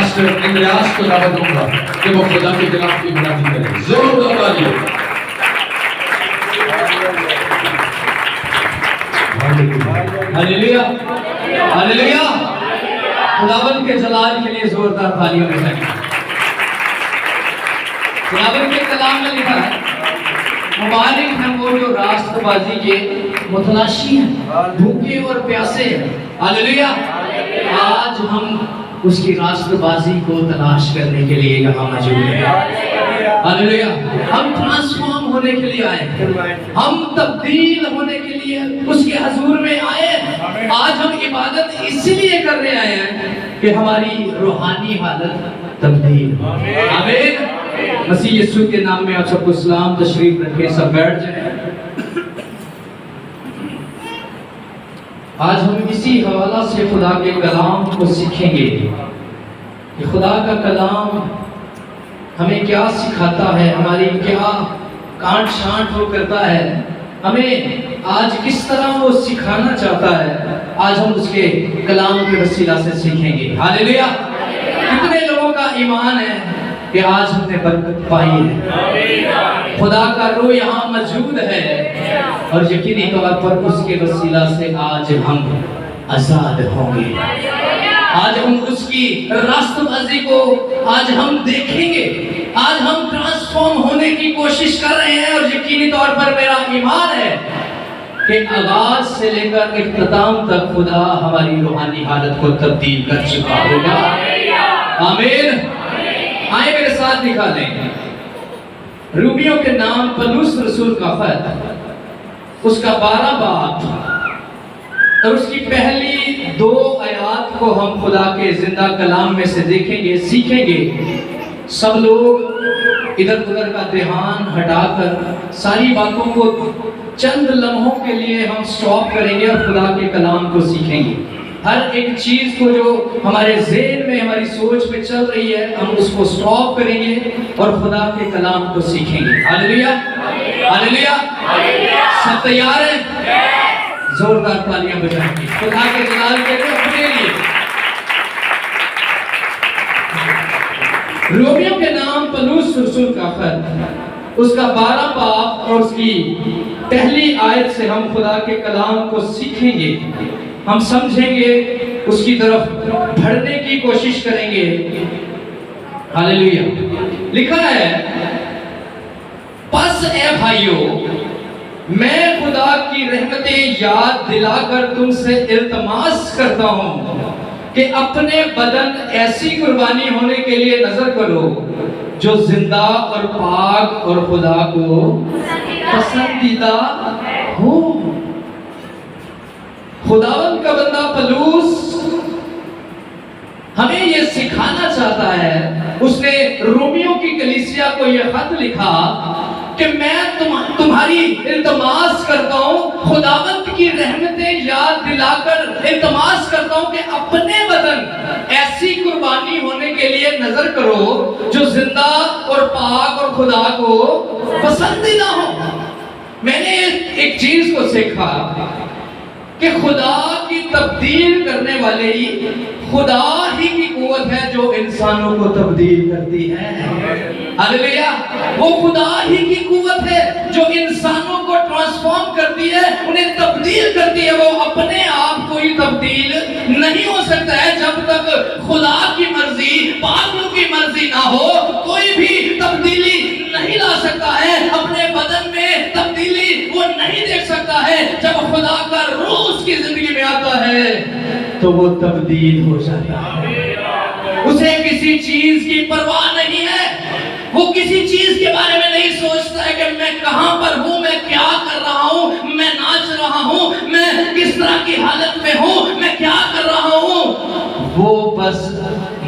Pastor Andreas کو دعوت دوں گا کہ وہ خدا کے کلام کی بنیادی کرے. زوردار تالیاں. ہلیلویا ہلیلویا. خداوند کے جلال کے لیے زوردار تالیاں بجائیں. خداوند کے کلام میں لکھا ہے مبارک ہیں وہ جو راست بازی کے متلاشی ہیں، بھوکے اور پیاسے ہیں. ہلیلویا. آج ہم اس کی راست بازی کو تلاش کرنے کے لیے یہاں موجود ہیں. ہلیلویا. ہم ٹرانسفارم ہونے کے لیے آئے، ہم تبدیل ہونے کے لیے اس کے حضور میں آئے. آج ہم عبادت اسی لیے کرنے آئے ہیں کہ ہماری روحانی حالت تبدیل. آمین. مسیح یسوع کے نام میں آپ سب کو سلام. تشریف رکھیں، سب بیٹھ جائیں. آج ہم اسی حوالہ سے خدا کے کلام کو سیکھیں گے کہ خدا کا کلام ہمیں کیا سکھاتا ہے، ہماری کیا کانٹ چھانٹ وہ کرتا ہے، ہمیں آج کس طرح وہ سکھانا چاہتا ہے. آج ہم اس کے کلام کے وسیلہ سے سیکھیں گے. ہاللیلویا. کتنے لوگوں کا ایمان ہے کہ آج ہم نے برکت پائی ہے، خدا کا روح یہاں موجود ہے، اور یقینی طور پر اس کے وسیلہ سے آج ہم آزاد ہوں گے. آج ہم اس کی راست بازی کو آج ہم دیکھیں گے. آج ہم ٹرانسفارم ہونے کی کوشش کر رہے ہیں، اور یقینی طور پر میرا ایمان ہے کہ آغاز سے لے کر اختتام تک خدا ہماری روحانی حالت کو تبدیل کر چکا ہوگا. آمین. آئے میرے ساتھ نکالیں رومیوں کے نام پولس رسول کا خط، اس کا 12 باب اور اس کی پہلی 2 آیات کو ہم خدا کے زندہ کلام میں سے دیکھیں گے، سیکھیں گے. سب لوگ ادھر ادھر کا دھیان ہٹا کر ساری باتوں کو چند لمحوں کے لیے ہم سٹاپ کریں گے اور خدا کے کلام کو سیکھیں گے. ہر ایک چیز کو جو ہمارے ذہن میں، ہماری سوچ میں چل رہی ہے، ہم اس کو سٹاپ کریں گے اور خدا کے کلام کو سیکھیں گے. ہلیلویا ہلیلویا. سب تیار ہیں؟ زوردار تالیاں بجائیں گے خدا کے جلال کے لیے، اپنے لیے. رومیوں کے نام پولس رسول کا خط، اس کا 12 باب اور اس کی پہلی آیت سے ہم خدا کے کلام کو سیکھیں گے، ہم سمجھیں گے، اس کی طرف بڑھنے کی کوشش کریں گے. ہلیلویا. لکھا ہے پس اے بھائیو میں خدا کی رحمتیں یاد دلا کر تم سے التماس کرتا ہوں کہ اپنے بدن ایسی قربانی ہونے کے لیے نظر کرو جو زندہ اور پاک اور خدا کو پسندیدہ ہو. خداوند کا بندہ پولس ہمیں یہ سکھانا چاہتا ہے. اس نے رومیوں کی کلیسیا کو یہ خط لکھا کہ میں تمہاری التماس کرتا ہوں، خداوند کی رحمتیں یاد دلا کر التماس کرتا ہوں کہ اپنے بدن ایسی قربانی ہونے کے لیے نظر کرو جو زندہ اور پاک اور خدا کو پسندیدہ ہو. میں نے ایک چیز کو سیکھا کہ خدا کی تبدیل کرنے والے خدا ہی کی قوت ہے جو انسانوں کو تبدیل کرتی ہے. ہلیلویا. وہ خدا ہی کی قوت ہے جو انسانوں کو ٹرانسفارم کرتی ہے، انہیں تبدیل کرتی ہے. وہ اپنے آپ کو ہی تبدیل نہیں ہو سکتا ہے جب تک خدا کی مرضی، باقیوں کی مرضی نہ ہو. کوئی بھی تبدیلی نہیں لا سکتا ہے، اپنے بدن میں تبدیلی وہ نہیں دیکھ سکتا ہے. جب خدا کا روح اس کی زندگی میں آتا ہے تو وہ تبدیل ہو جاتا ہے. اسے کسی چیز کی پرواہ نہیں ہے، وہ کسی چیز کے بارے میں نہیں سوچتا ہے کہ میں کہاں پر ہوں، میں کیا کر رہا ہوں، میں ناچ رہا ہوں، میں کس طرح کی حالت میں ہوں، میں کیا کر رہا ہوں. وہ بس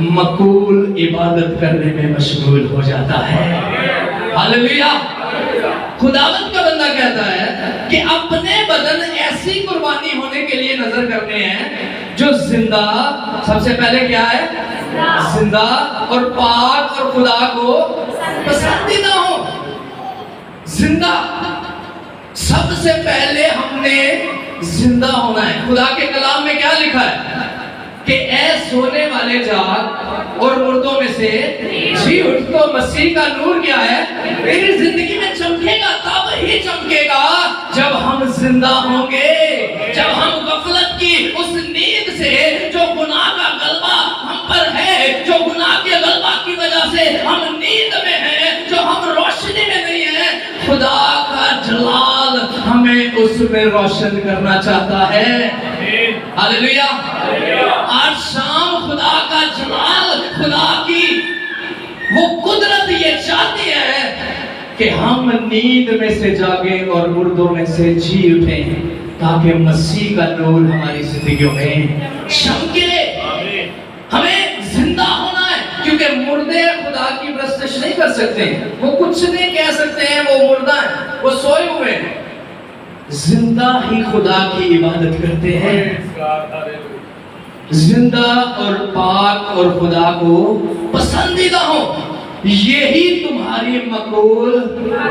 مقبول عبادت کرنے میں مشغول ہو جاتا ہے. ہلیلویا. خداوند کا بندہ کہتا ہے کہ اپنے بدن ایسی قربانی ہونے کے لیے نظر کرنے ہیں جو زندہ، سب سے پہلے کیا ہے؟ زندہ اور پاک اور خدا کو پسندیدہ ہو. زندہ، سب سے پہلے ہم نے زندہ ہونا ہے. خدا کے کلام میں کیا لکھا ہے؟ کہ اے سونے والے جاگ اور مردوں میں سے جی اٹھ۔ تو مسیح کا نور کیا ہے؟ میری زندگی میں چمکے گا، تب ہی چمکے گا جب ہم زندہ ہوں گے، جب ہم غفلت کی اس نیند سے جو گناہ کا غلبہ ہم پر ہے، جو گناہ کے غلبہ کی وجہ سے ہم نیند میں ہیں، جو ہم روشنی میں نہیں ہیں، خدا کا جلال ہمیں اس میں روشن کرنا چاہتا ہے۔ ہاللیلویا۔ آج شام خدا کا جلال، خدا کی وہ قدرت یہ چاہتی ہے کہ ہم نیند میں سے جاگیں اور مردوں میں سے جی اٹھیں، تاکہ مسیح کا نور ہماری زندگیوں میں چمکے۔ ہمیں زندہ ہونا ہے، کیونکہ مردے خدا کی پرستش نہیں کر سکتے، وہ کچھ نہیں کہہ سکتے ہیں، وہ مردہ ہیں، وہ سوئے ہوئے ہیں۔ زندہ ہی خدا کی عبادت کرتے ہیں، زندہ اور پاک اور خدا کو پسندیدہ ہو، یہی تمہاری مقبول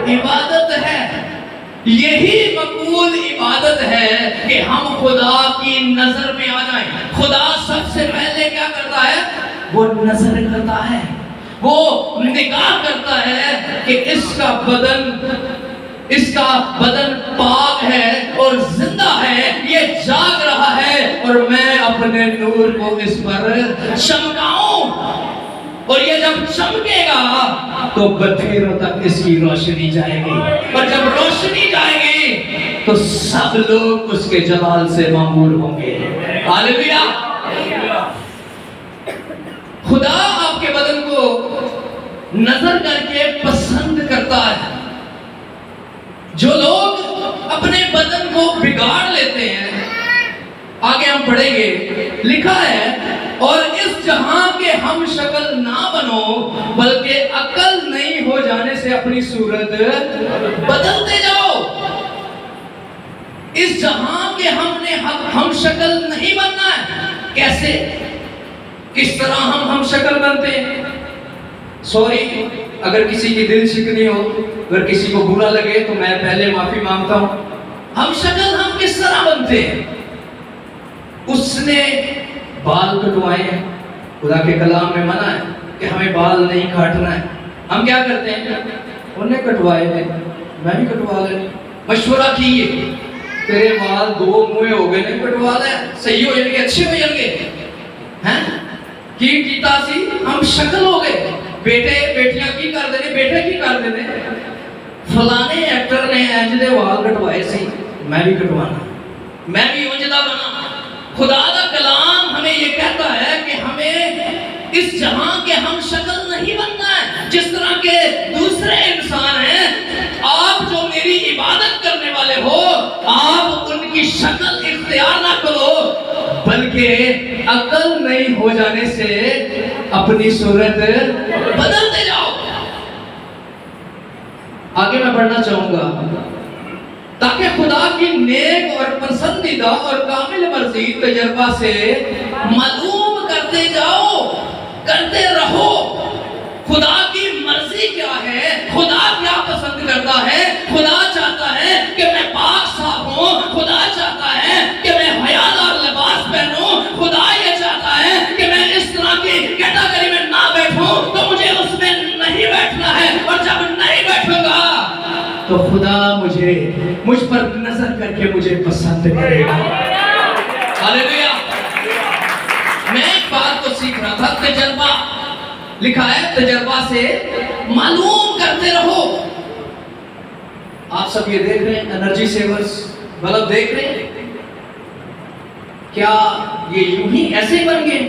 عبادت ہے۔ یہی مقبول عبادت ہے کہ ہم خدا کی نظر میں آ جائیں۔ خدا سب سے پہلے کیا کرتا ہے؟ وہ نظر کرتا ہے، وہ نگاہ کرتا ہے کہ اس کا بدن پاک ہے اور زندہ ہے، یہ جاگ رہا ہے، اور میں اپنے نور کو اس پر چمکاؤں، اور یہ جب چمکے گا تو بتھیروں تک اس کی روشنی جائے گی، اور جب روشنی جائے گی تو سب لوگ اس کے جلال سے معمور ہوں گے۔ ہاللیلویا۔ خدا آپ کے بدن کو نظر کر کے پسند کرتا ہے۔ جو لوگ اپنے بدن کو بگاڑ لیتے ہیں، آگے ہم پڑھیں گے، لکھا ہے اور اس جہاں کے ہم شکل نہ بنو بلکہ عقل نہیں ہو جانے سے اپنی صورت بدلتے جاؤ۔ اس جہاں کے ہم شکل نہیں بننا ہے۔ کیسے؟ کس طرح ہم شکل بنتے ہیں؟ سوری، اگر کسی کی دل شکنی ہو، اگر کسی کو برا لگے تو میں پہلے معافی مانگتا ہوں۔ ہم کس طرح بنتے ہیں؟ اس نے بال کٹوائے ہیں، خدا کے کلام میں منع ہے کہ ہمیں بال نہیں کاٹنا ہے۔ ہم کیا کرتے ہیں؟ انہوں نے کٹوائے ہیں، میں بھی کٹوا لیں۔ مشورہ کیے، تیرے بال دو موئے ہو گئے، نہیں کٹوا لیں، صحیح ہو جائیں گے، اچھے ہو جائیں گے۔ کی تاسی ہم شکل ہو گئے، بیٹے بیٹیاں کی کر دینے، بیٹے کی کر دینے، فلانے ایکٹر نے انجدے وال کٹوائے سی، میں بھی کٹوانا، میں بھی انجدہ بنا۔ خدا کا کلام ہمیں یہ کہتا ہے کہ ہمیں اس جہاں کے ہم شکل نہیں بننا ہے، جس طرح کے دوسرے انسان ہیں۔ آپ جو میری عبادت کرنے والے ہو، آپ ان کی شکل اختیار نہ کرو، بلکہ عقل نہیں ہو جانے سے اپنی صورت بدلتے جاؤ۔ آگے میں پڑھنا چاہوں گا، تاکہ خدا کی نیک اور پسندیدہ اور کامل مرضی تجربہ سے معلوم کرتے جاؤ، کرتے رہو۔ خدا کی مرضی کیا ہے؟ خدا کیا پسند کرتا ہے؟ خدا چاہتا ہے کہ میں پاک صاف ہوں، خدا چاہتا ہے کہ میں حیادار لباس پہنوں، خدا یہ چاہتا ہے کہ میں اس طرح کی کیٹیگری میں نہ بیٹھوں، تو مجھے اس میں نہیں بیٹھنا ہے، اور جب نہیں بیٹھوں گا تو خدا مجھ پر نظر کر کے مجھے پسند کرے گا۔ ہاللیلویا۔ میں ایک بات کو سیکھ رہا تھا، تجربہ لکھا ہے، تجربہ سے معلوم کرتے رہو۔ آپ سب یہ دیکھ رہے ہیں انرجی سیورز بلب دیکھ رہے ہیں، کیا یہ یوں ہی ایسے ہی بن گئے؟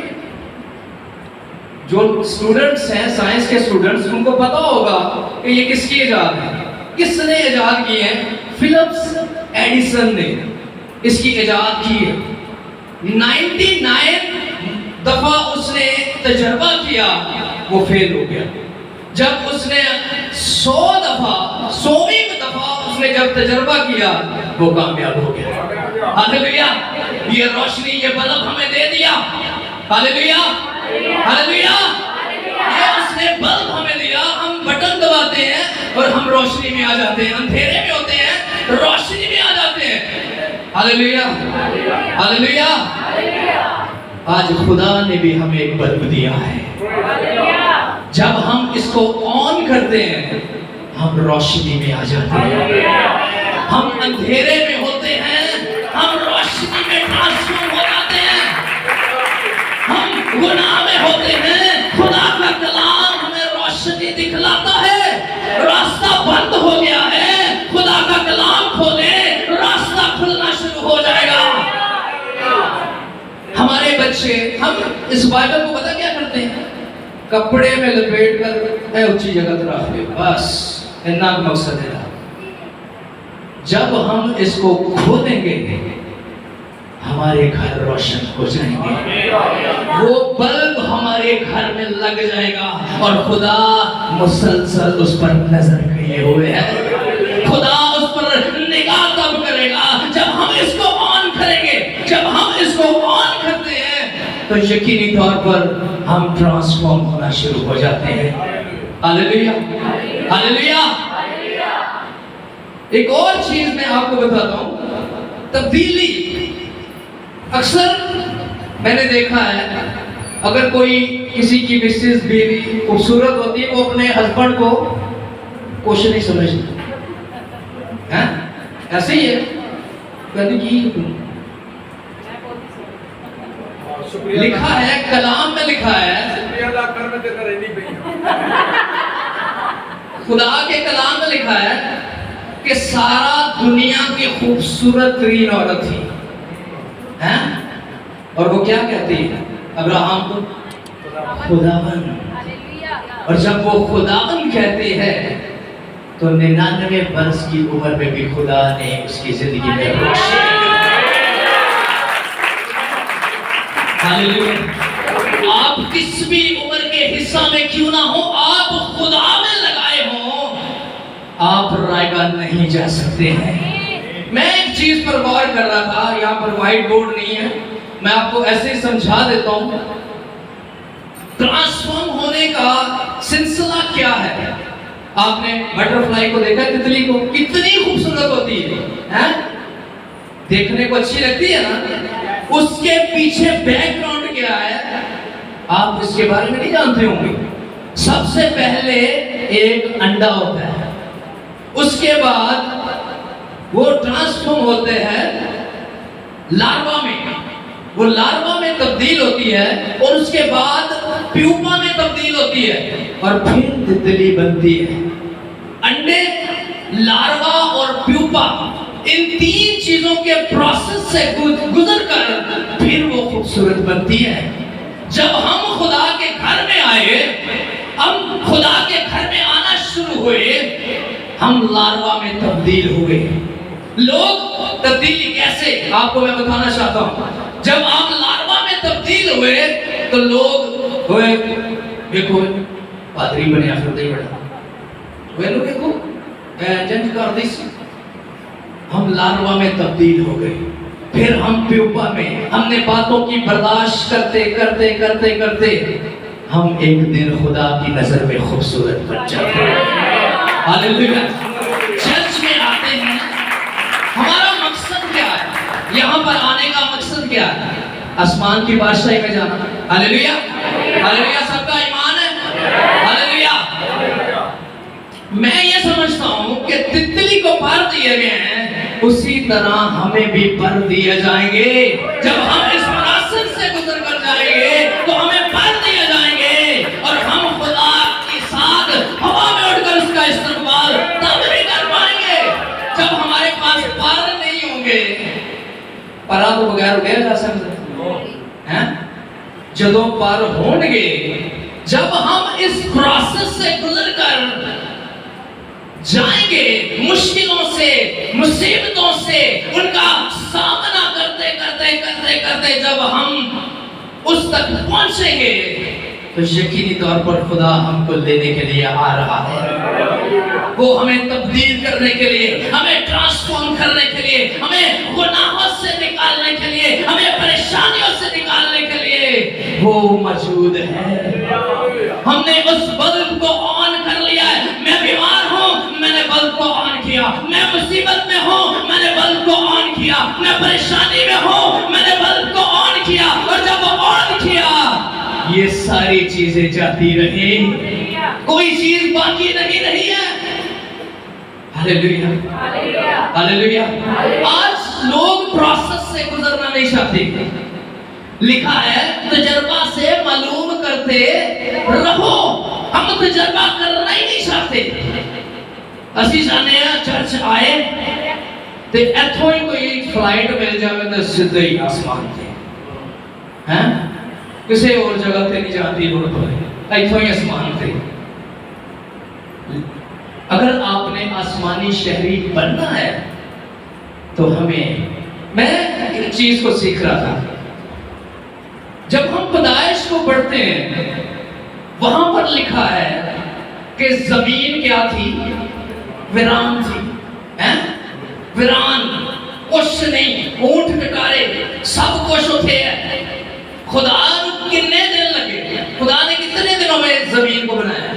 جو اسٹوڈنٹس ہیں، سائنس کے اسٹوڈنٹس، ان کو پتا ہوگا کہ یہ کس کی ایجاد ہے، کس نے ایجاد کی ہے؟ فلپس ایڈیسن نے اس کی ایجاد کی ہے۔ 99 دفعہ اس نے تجربہ کیا، وہ فیل ہو گیا۔ جب اس نے 100 دفعہ اس نے جب تجربہ کیا، وہ کامیاب ہو گیا۔ ہاللیلویا۔ یہ روشنی، یہ بلب ہمیں دے دیا۔ ہاللیلویا، ہاللیلویا۔ یہ اس نے بلب ہمیں دیا، ہم بٹن دباتے ہیں اور ہم روشنی میں آ جاتے ہیں، اندھیرے میں ہوتے ہیں، روشنی میں آ جاتے ہیں۔ ہاللیلویا، ہاللیلویا۔ آج خدا نے بھی ہمیں ایک بلب دیا ہے، جب ہم اس کو آن کرتے ہیں ہم روشنی میں آ جاتے ہیں، ہم اندھیرے میں ہوتے ہیں ہم روشنی میں ٹرانسفارم ہو جاتے ہیں، ہم گناہ میں ہوتے ہیں خدا کا کلام ہمیں روشنی دکھلاتا ہے، راستہ بند ہو گیا ہے خدا کا کلام کھولے راستہ کھلنا شروع ہو جائے گا۔ ہمارے بچے ہم اس بائبل کو پتہ کیا کرتے ہیں، کپڑے میں لپیٹ کر اونچی جگہ پر رکھ دے، بس اتنا مقصد ہے۔ جب ہم اس کو کھولیں گے ہمارے گھر روشن ہو جائیں گے، وہ بلب ہمارے گھر میں لگ جائے گا اور خدا مسلسل اس پر نظر کیے ہوئے ہے، خدا اس پر نگاہ تب کرے گا جب ہم اس کو آن کریں گے۔ جب ہم اس کو آن کرتے ہیں تو یقینی طور پر ہم ٹرانسفارم ہونا شروع ہو جاتے ہیں۔ ہاللیلویا، ہاللیلویا۔ ایک اور چیز میں آپ کو بتاتا ہوں، تبدیلی۔ اکثر میں نے دیکھا ہے اگر کوئی کسی کی مسز بیوی خوبصورت ہوتی ہے وہ اپنے ہسبینڈ کو کچھ نہیں سمجھتی، ایسے ہی ہے، کہتی کی لکھا ہے کلام میں، لکھا ہے خدا کے کلام میں لکھا ہے کہ سارا دنیا کی خوبصورت ترین عورت تھی، اور وہ کیا کہتی ہے ابراہم کو؟ خداوند۔ اور جب وہ خداوند کہتی ہے تو 99 برس کی عمر میں بھی خدا نے اس کی زندگی میں روشنی۔ آپ کس بھی عمر کے حصہ میں کیوں نہ ہو، آپ خدا میں لگائے ہوں، آپ رائے گاہ نہیں جا سکتے ہیں۔ میں ایک چیز پر غور کر رہا تھا، یہاں پر وائٹ بورڈ نہیں ہے، میں آپ کو ایسے ہی سمجھا دیتا ہوں۔ ٹرانسفارم ہونے کا سلسلہ کیا ہے؟ آپ نے بٹر فلائی کو دیکھا، تتلی کو، کتنی خوبصورت ہوتی ہے، دیکھنے کو اچھی لگتی ہے نا، اس کے پیچھے بیک گراؤنڈ کیا ہے آپ اس کے بارے میں نہیں جانتے ہوں گے۔ سب سے پہلے ایک انڈا ہوتا ہے، اس کے بعد وہ ٹرانسفارم ہوتے ہیں لاروا میں، وہ لاروا میں تبدیل ہوتی ہے اور اس کے بعد پیوپا میں تبدیل ہوتی ہے اور پھر تتلی بنتی ہے۔ انڈے، لاروا اور پیوپا، ان تین چیزوں کے پروسیس سے گزر کر پھر وہ خوبصورت بنتی ہے۔ جب ہم خدا کے گھر میں آئے، ہم خدا کے گھر میں آنا شروع ہوئے، ہم لاروا میں تبدیل ہوئے۔ لوگ تبدیلی کیسے آپ کو میں بتانا چاہتا ہوں۔ جب آپ لاروا میں تبدیل ہوئے تو لوگ ہوئے دیکھو پادری بنے آخر دے بڑا ہوئے لوگ دیکھو جنج کر دیسی، ہم لاروا میں تبدیل ہو گئے، پھر ہم پیوپا میں، ہم نے باتوں کی برداشت کرتے کرتے کرتے کرتے ہم ایک دن خدا کی نظر میں خوبصورت بن جاتے ہیں۔ ہاللیلویا۔ چرچ میں آتے ہیں، ہمارا مقصد کیا ہے؟ یہاں پر آنے کا مقصد کیا ہے؟ آسمان کی بادشاہی میں جانا۔ ہاللیلویا، ہاللیلویا۔ سب کا ایمان ہے؟ ہاللیلویا۔ میں یہ سمجھتا ہوں کہ تتلی کو پر دیے گئے ہیں، اسی طرح ہمیں بھی پر دیے جائیں گے۔ جب ہم اس پروسیس سے گزر کر جائیں گے تو ہمیں پر دیے جائیں گے اور ہم خدا کے ساتھ ہوا میں اڑ کر اس کا استقبال تب بھی کر پائیں گے جب ہمارے پاس پر نہیں ہوں گے۔ پرا تو بغیر اڑے جا سکتے ہیں، جدوں پر ہون گے، جب ہم اس پروسیس سے گزر کر جائیں گے، مشکلوں سے، مصیبتوں سے ان کا سامنا کرتے کرتے کرتے کرتے جب ہم اس تک پہنچیں گے تو یقینی طور پر خدا ہم کو لینے کے لیے آ رہا ہے۔ وہ ہمیں تبدیل کرنے کے لیے، ہمیں ٹرانسفارم کرنے کے لیے، ہمیں گناہوں سے نکالنے کے لیے، ہمیں پریشانیوں سے نکالنے کے لیے وہ موجود ہے۔ ہم نے اس بلب کو آن کر لیا ہے۔ میں بیمار ہوں، میں نے بلب کو آن کیا، میں مصیبت میں ہوں میں نے بلب کو آن کیا، میں پریشانی میں ہوں میں نے بلب کو آن کیا، اور جب آن کیا یہ ساری چیزیں جاتی رہی، کوئی چیز باقی نہیں رہی ہے۔ ہاللیلویہ ہاللیلویہ۔ آج لوگ پروسیس سے گزرنا نہیں چاہتے، لکھا ہے تجربہ سے معلوم کرتے رہو، ہم تجربہ کرنا ہی نہیں چاہتے۔ اسی جانے ہیں چرچ آئے تے ایتھوں ہی کوئی فلائٹ مل جاوے تے سیدھے ہی آسمان تے، ہیں کسی اور جگہ تے نہیں جاتی لوڑ پڑے، ایتھوں ہی آسمان تے۔ اگر آپ نے آسمانی شہری بننا ہے تو میں ایک چیز کو سیکھ رہا تھا، جب ہم پیدائش کو پڑھتے ہیں وہاں پر لکھا ہے کہ زمین کیا تھی؟ ویران تھی، ویران، کچھ نہیں، اونٹ کٹارے سب کچھ ہوتے ہیں۔ خدا کتنے دن لگے؟ خدا نے کتنے دنوں میں زمین کو بنایا؟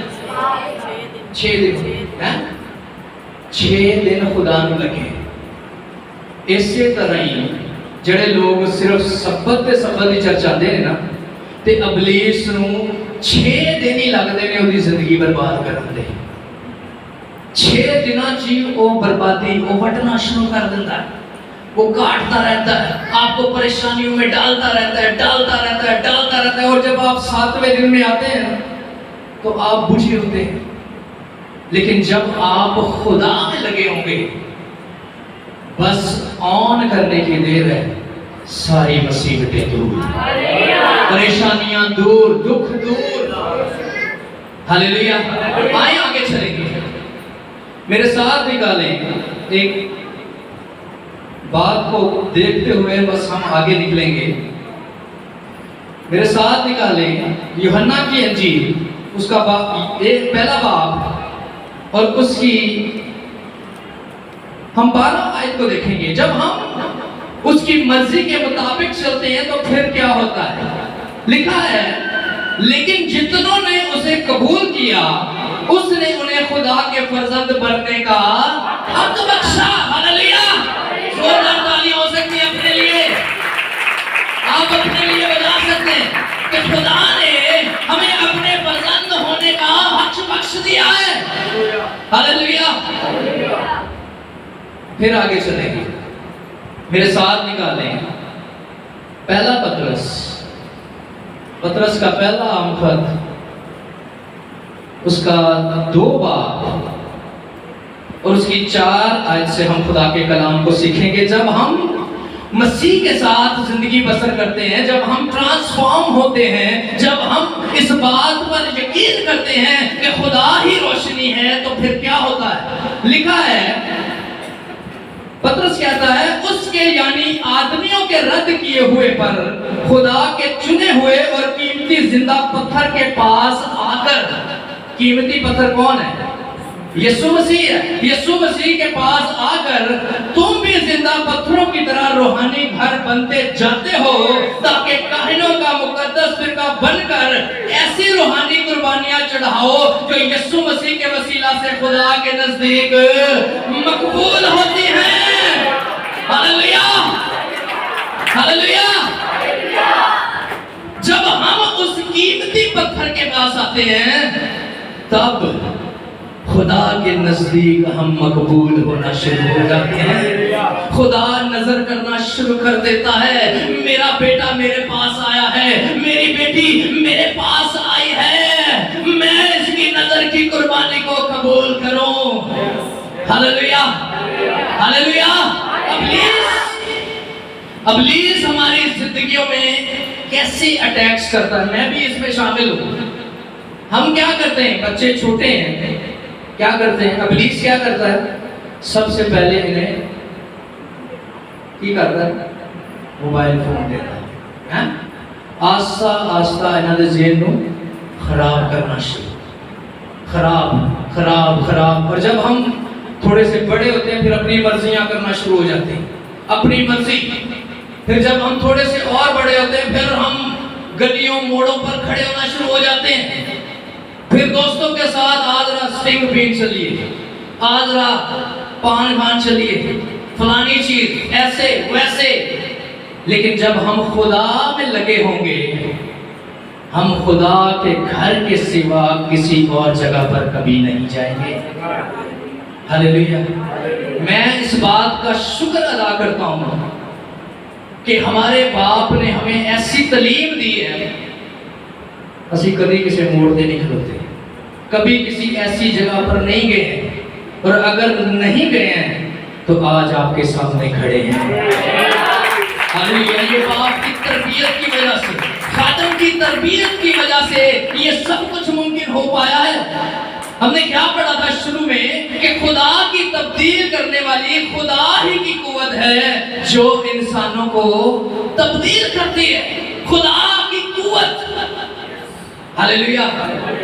6 دن، 6 دن خدا نو لگے۔ اسی طرح ہی جڑے لوگ صرف سبت تے سبت دی چرچ آندے نے نا تے ابلیس نو 6 دن ہی لگدے نے اودی زندگی برباد کرن دے۔ 6 دناں چ وہ بربادی وہ وٹنا شروع کر دیتا ہے، وہ کاٹتا رہتا ہے، آپ کو پریشانیوں میں ڈالتا رہتا ہے، ڈالتا رہتا ہے، ڈالتا رہتا ہے، اور جب آپ 7ویں دن میں آتے ہیں تو آپ بجھے ہوتے ہیں۔ لیکن جب آپ خدا میں لگے ہوں گے بس آن کرنے کی دیر ہے، ساری مصیبتیں دور، پریشانیاں دور، دکھ دور۔ ہاللیلویہ۔ آئیں آگے چلیں گے، میرے ساتھ نکالیں ایک بات کو دیکھتے ہوئے بس ہم آگے نکلیں گے۔ میرے ساتھ نکالیں یوحنا کی انجیل، اس کا پہلا باب اور اس کی ہم 12 آیت کو دیکھیں گے۔ جب ہم اس کی مرضی کے مطابق چلتے ہیں تو پھر کیا ہوتا ہے؟ لکھا ہے لیکن جتنوں نے اسے قبول کیا اس نے انہیں خدا کے فرزند بننے کا حق بخشا۔ ہاللیلویہ۔ زوردار تالیاں ہو سکتی ہیں اپنے لیے، آپ اپنے لیے بجا سکتے ہیں کہ خدا نے ہمیں اپنے فرزند ہونے کا حق بخش دیا ہے۔ ہاللیلویہ۔ پھر آگے چلیں گے، میرے ساتھ نکالیں پہلا پطرس کا پہلا عام خط، اس کا 2 باب اور اس کی 4 آیت سے ہم خدا کے کلام کو سیکھیں گے۔ جب ہم مسیح کے ساتھ زندگی بسر کرتے ہیں، جب ہم ٹرانسفارم ہوتے ہیں، جب ہم اس بات پر یقین کرتے ہیں کہ خدا ہی روشنی ہے، تو پھر کیا ہوتا ہے؟ لکھا ہے پطرس کہتا ہے اس کے یعنی آدمیوں کے رد کیے ہوئے پر خدا کے چنے ہوئے اور قیمتی زندہ پتھر کے پاس آ کر، قیمتی پتھر کون ہے؟ یسوع مسیح ہے۔ یسوع مسیح کے پاس آ کر تم بھی زندہ پتھروں کی طرح روحانی گھر بنتے جاتے ہو، تاکہ کاہنوں کا مقدس فرقہ بن کر ایسی روحانی قربانیاں چڑھاؤ جو یسوع مسیح کے وسیلہ سے خدا کے نزدیک مقبول ہوتی ہیں۔ ہاللیلویہ ہاللیلویہ۔ جب ہم اس قیمتی پتھر کے پاس آتے ہیں تب خدا کے نزدیک ہم مقبول ہونا شروع ہو جاتے ہیں۔ خدا نظر کرنا شروع کر دیتا ہے، میرا بیٹا میرے پاس آیا ہے، میری بیٹی میرے پاس آئی ہے، میں اس کی نظر کی قربانی کو قبول کروں۔ ہاللیلویہ ہاللیلویہ۔ ابلیس ہماری زندگیوں میں کیسے اٹیکس کرتا ہے؟ میں بھی اس میں شامل ہوں۔ ہم کیا کرتے ہیں؟ بچے چھوٹے ہیں، کیا کرتے ہیں؟ ابلیس کیا کرتا ہے؟ سب سے پہلے انہیں کی کرتا ہے؟ موبائل فون دیتا ہے، آہستہ آہستہ انہاں دے ذہن نو خراب کرنا شروع، خراب۔ اور جب ہم تھوڑے سے بڑے ہوتے ہیں پھر اپنی مرضیاں کرنا شروع ہو جاتے ہیں، اپنی مرضی۔ پھر جب ہم تھوڑے سے اور بڑے ہوتے ہیں پھر ہم گلیوں موڑوں پر کھڑے ہونا شروع ہو جاتے ہیں، پھر دوستوں کے ساتھ آج رہا سٹنگ پین چلیے، آج رہا پان چلیے فلانی چیز ایسے ویسے، لیکن جب ہم خدا میں لگے ہوں گے ہم خدا کے گھر کے سوا کسی اور جگہ پر کبھی نہیں جائیں گے۔ ہاللیلویا۔ میں اس بات کا شکر ادا کرتا ہوں کہ ہمارے باپ نے ہمیں ایسی تعلیم دی ہے، اسی کبھی کسی موڑ دے نہیں کھلوتے، کبھی کسی ایسی جگہ پر نہیں گئے ہیں، اور اگر نہیں گئے ہیں تو آج آپ کے سامنے کھڑے ہیں۔ ہاللیلویا۔ یہ باپ کی تربیت کی وجہ سے، خادم کی تربیت کی وجہ سے یہ سب کچھ ممکن ہو پایا ہے۔ ہم نے کیا پڑھا تھا شروع میں کہ خدا کی تبدیل کرنے والی خدا ہی کی قوت ہے جو انسانوں کو تبدیل کرتی ہے۔ خدا کی قوت، ہاللیلویا۔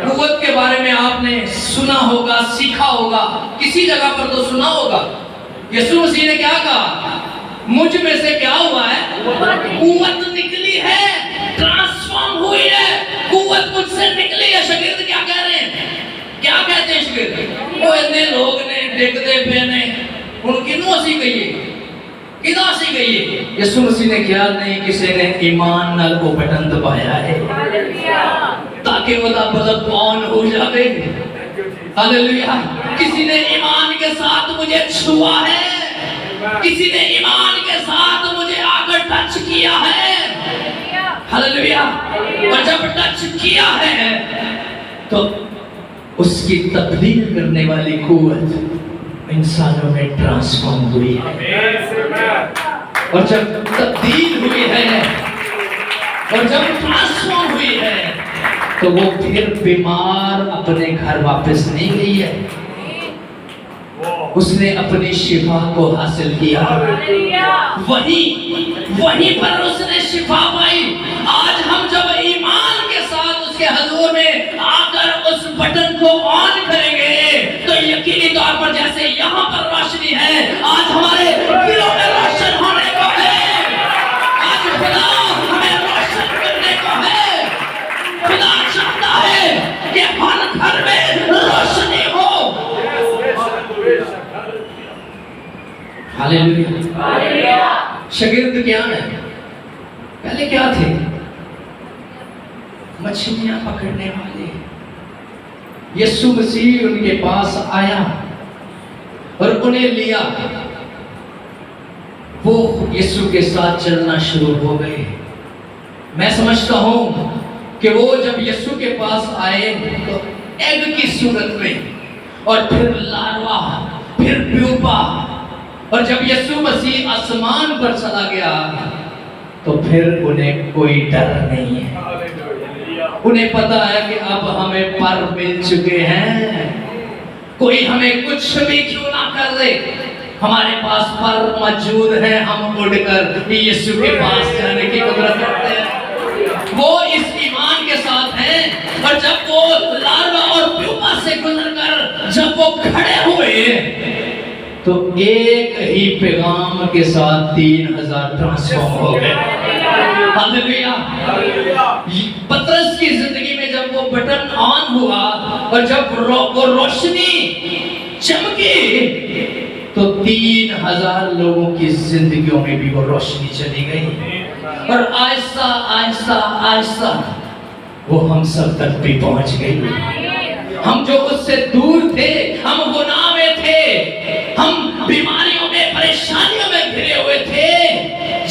قوت کے بارے میں آپ نے سنا ہوگا، سیکھا ہوگا، کسی جگہ پر تو سنا ہوگا۔ یسوع مسیح نے کیا کہا؟ مجھ میں سے کیا ہوا ہے؟ قوت نکلی ہے، ٹرانسفارم ہوئی ہے، قوت مجھ سے نکلی ہے۔ شاگرد کیا کہہ رہے ہیں؟ کیا کہتے ہیں شاگرد؟ وہ اتنے لوگ نے ڈگتے پے نے، ان کنوں سی کہیے، کدھا سی کہیے؟ یسوع مسیح نے کیا نہیں، کسی نے ایمان نال وہ بٹن دبایا ہے تاکہ وہ بلب آن ہو جائے۔ ہاللیلویا۔ کسی نے ایمان کے ساتھ مجھے چھوا ہے، کسی نے ایمان کے ساتھ مجھے آ کر ٹچ کیا ہے۔ ہاللیلویا۔ اور جب ٹچ کیا ہے تو اس کی تبدیل کرنے والی قوت انسانوں میں ٹرانسفارم ہوئی ہے، اور جب تبدیل ہوئی ہے اور جب ٹرانسفارم ہوئی ہے تو وہ پھر بیمار اپنے گھر واپس نہیں گئی ہے، اس نے اپنی شفا کو حاصل کیا، وہیں پر اس نے شفا پائی۔ آج ہم جب ایمان کے ساتھ اس کے حضور میں آ کر اس بٹن کو آن کریں گے تو یقینی طور پر جیسے یہاں پر روشنی ہے، آج ہمارے دلوں میں روشن ہونے کو ہے۔ آج خدا ہمیں روشن کرنے کو ہے۔ خدا چاہتا ہے کہ ہر گھر میں روشنی ہو۔ ہاللیلویا۔ شاگرد کیا ہے؟ پہلے کیا تھے؟ مچھلیاں پکڑنے والے۔ یسوع مسیح ان کے پاس آیا اور انہیں لیا، وہ یسوع کے ساتھ چلنا شروع ہو گئے۔ میں سمجھتا ہوں کہ وہ جب یسوع کے پاس آئے تو ایگ کی صورت میں، اور پھر لاروا، پھر پیوپا، اور جب یسوع مسیح آسمان پر چلا گیا تو پھر انہیں کوئی ڈر نہیں ہے۔ انہیں پتا ہے کہ اب ہمیں پر مل چکے ہیں، کوئی ہمیں کچھ بھی کیوں نہ کر دے، ہمارے پاس پر موجود ہے، ہم اڑ کر یسوع کے پاس جانے کی قدرت رکھتے ہیں۔ وہ اس ایمان کے ساتھ ہیں، اور جب وہ لاروا اور پیوپا سے گزر کر جب وہ کھڑے ہوئے تو ایک ہی پیغام کے ساتھ 3000 ٹرانسفارم ہو گئے۔ ہاللیلویا۔ پترس کی زندگی میں جب وہ بٹن آن ہوا اور جب وہ روشنی چمکی تو 3000 لوگوں کی زندگیوں میں بھی وہ روشنی چلی گئی، اور آہستہ آہستہ آہستہ وہ ہم سب تک بھی پہنچ گئی۔ ہم جو اس سے دور تھے، ہم گناہ میں تھے، ہم بیماریوں میں، پریشانیوں میں گھرے ہوئے تھے،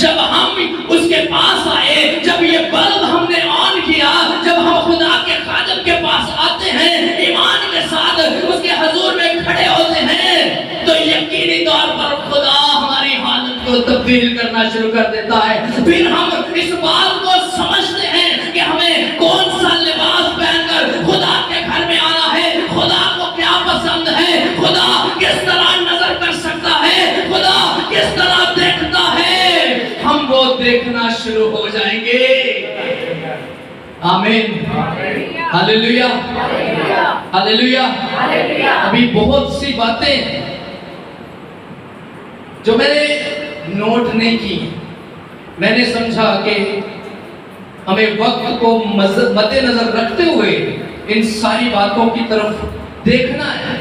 جب ہم اس کے پاس آئے، جب یہ بلب ہم نے آن کیا، جب ہم خدا کے خادم کے پاس آتے ہیں، ایمان کے ساتھ اس کے حضور میں کھڑے ہوتے ہیں، تو یقینی طور پر خدا ہماری حالت کو تبدیل کرنا شروع کر دیتا ہے۔ پھر ہم اس بات کو سمجھتے ہیں کہ ہمیں کون سا لباس پہن کر خدا کے گھر میں آنا ہے، خدا کو کیا پسند ہے، خدا کس طرح نظر کر سکتا ہے، خدا کس طرح دیکھتا ہے، ہم وہ دیکھنا شروع ہو جائیں گے۔ آمین۔ ہاللیلویا۔ ہاللیلویا۔ ابھی بہت سی باتیں جو میں نے نوٹ نہیں کی، میں نے سمجھا کہ ہمیں وقت کو مد نظر رکھتے ہوئے ان ساری باتوں کی طرف دیکھنا ہے۔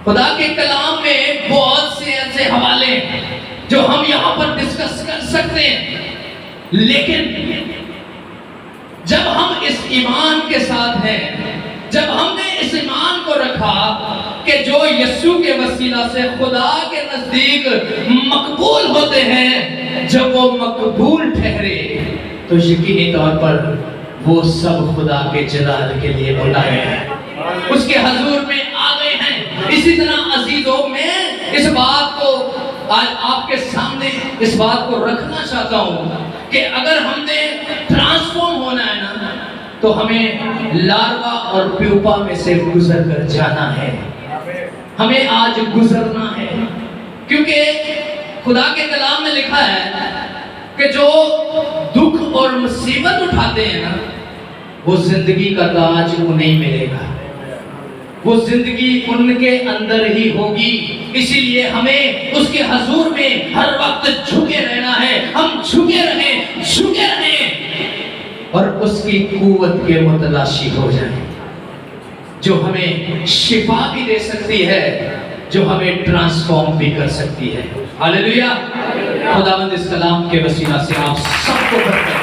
خدا کے کلام میں بہت سے ایسے حوالے ہیں جو ہم یہاں پر ڈسکس کر سکتے ہیں، لیکن جب ہم اس ایمان کے ساتھ ہیں، جب ہم نے اس ایمان کو رکھا کہ جو یسوع کے وسیلہ سے خدا کے نزدیک مقبول ہوتے ہیں، جب وہ مقبول ٹھہرے تو یقینی طور پر وہ سب خدا کے جلال کے لیے بلائے ہیں، اس کے حضور میں آ گئے ہیں۔ اسی طرح عزیزوں، میں اس بات کو آج آپ کے سامنے اس بات کو رکھنا چاہتا ہوں کہ اگر ہم نے ٹرانسفارم ہونا ہے نا، تو ہمیں لاروا اور پیوپا میں سے گزر کر جانا ہے، ہمیں آج گزرنا ہے، کیونکہ خدا کے کلام میں لکھا ہے کہ جو دکھ اور مصیبت اٹھاتے ہیں نا، وہ زندگی کا تاج انہیں ملے گا، وہ زندگی ان کے اندر ہی ہوگی۔ اسی لیے ہمیں اس کے حضور میں ہر وقت جھکے رہنا ہے، ہم جھکے رہیں اور اس کی قوت کے متلاشی ہو جائیں، جو ہمیں شفا بھی دے سکتی ہے، جو ہمیں ٹرانسفارم بھی کر سکتی ہے۔ ہاللیلویہ۔ خداوند اس کلام کے وسیلہ سے آپ سب کو برکت